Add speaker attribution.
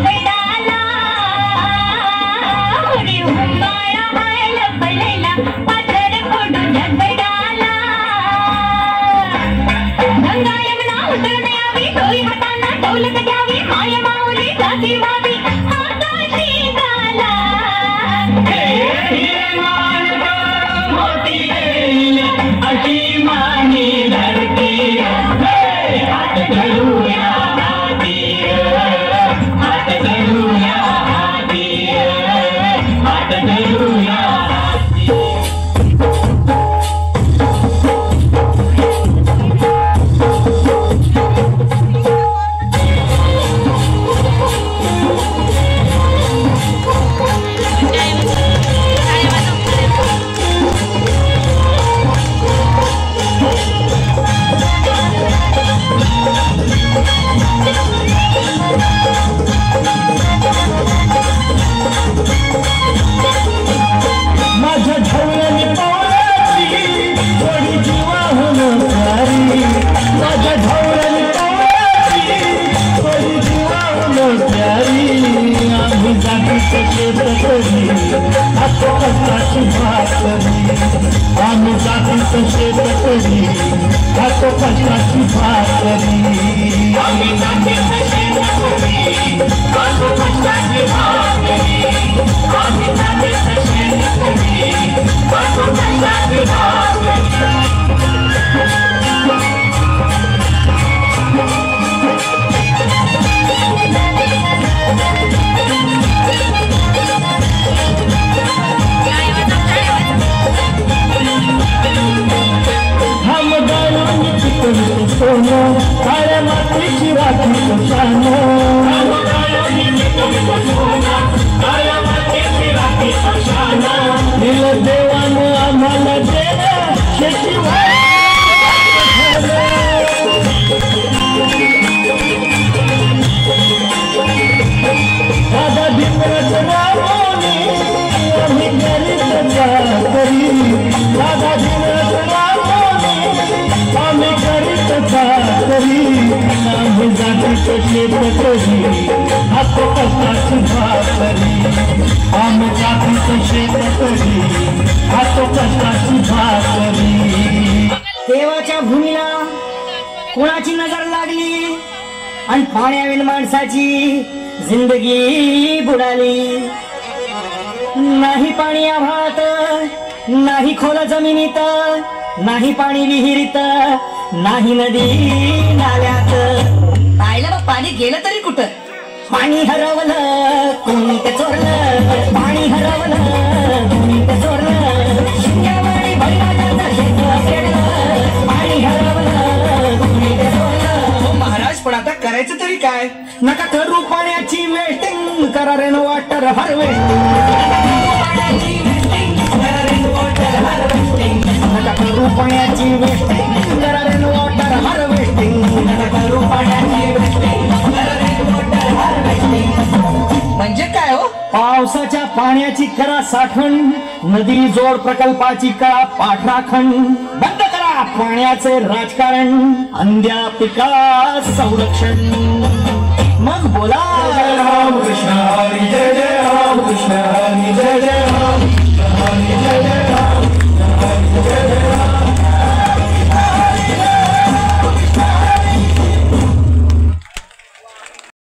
Speaker 1: दगडाला उडी हुंबाळा व्हायला पडलेला पाथर पडू दगडाला गंगा यमुना उतरून यावी डोई हातांना दौलत घ्यावी माय माऊली जाती व्हावी आकाशी गाला मोती येईल अशी मानी धरती हात धरूया हाती हात धरूया हाती हात धरूया माझ्या ढवळ्याने पावलाची थोडी जीवाहून प्यारी माझ्या ढवळ्याने पावलाची थोडी जीवाहून प्यारी आम्ही जातीचं शेतकरी हातो कष्टाची भाकरी आम्ही जातीचं शेतकरी हातो कष्टाची भाकरी आम्ही जातीचं शेतकरी हातो कष्टाची भाकरी आम्ही जातीचं शेतकरी हातो कष्टाची भाकरी हम गाणं चिकन सोनं काळ्या मातीची राखी कशानं हम गाणं चिकन सोनं काळ्या मातीची राखी कशानं दिलं देवानं आम्हाला देणं शेती दादा भिंगरच रावणे आम्ही करीत चाकरी दादा भिंगरच रावणे आम्ही करीत चाकरी आम्ही जातीचं शेतकरी हातो कष्टाची भाकरी आम्ही जातीचं शेतकरी हातो कष्टाची भाकरी
Speaker 2: देवाच्या भूमीला कोणाची नजर लागली आणि पाण्याविन माणसाची जिंदगी बुडाली नाही पाणी आभाळात नाही खोल जमिनीत नाही पाणी विहिरीत नाही नदी नाल्यात
Speaker 3: पाहिलं बघ पाणी गेलं तरी कुठं
Speaker 2: पाणी हरवलं कोणी ते चोरलं पाणी हरवलं कोणी ते चोरलं शिंग्यावाडी बैलाचं शेत पेरलं पाणी हरवलं कोणी ते चोरलं
Speaker 3: महाराज पण आता करायचं तरी काय
Speaker 2: नका करू पाण्याची वेटिंग करा रे वॉटर हार्वेस्टिंग नका करू पाण्याची वेस्टिंग करा रे वॉटर हार्वेस्टिंग नका करू पाण्याची वेस्टिंग करा रे वॉटर हार्वेस्टिंग
Speaker 3: म्हणजे काय हो
Speaker 2: पावसाच्या पाण्याची करा साठवण नदी जोड प्रकल्पाची करा पाठराखण बंद करा पाण्याचे राजकारण अंध्या पिका संरक्षण मग बोला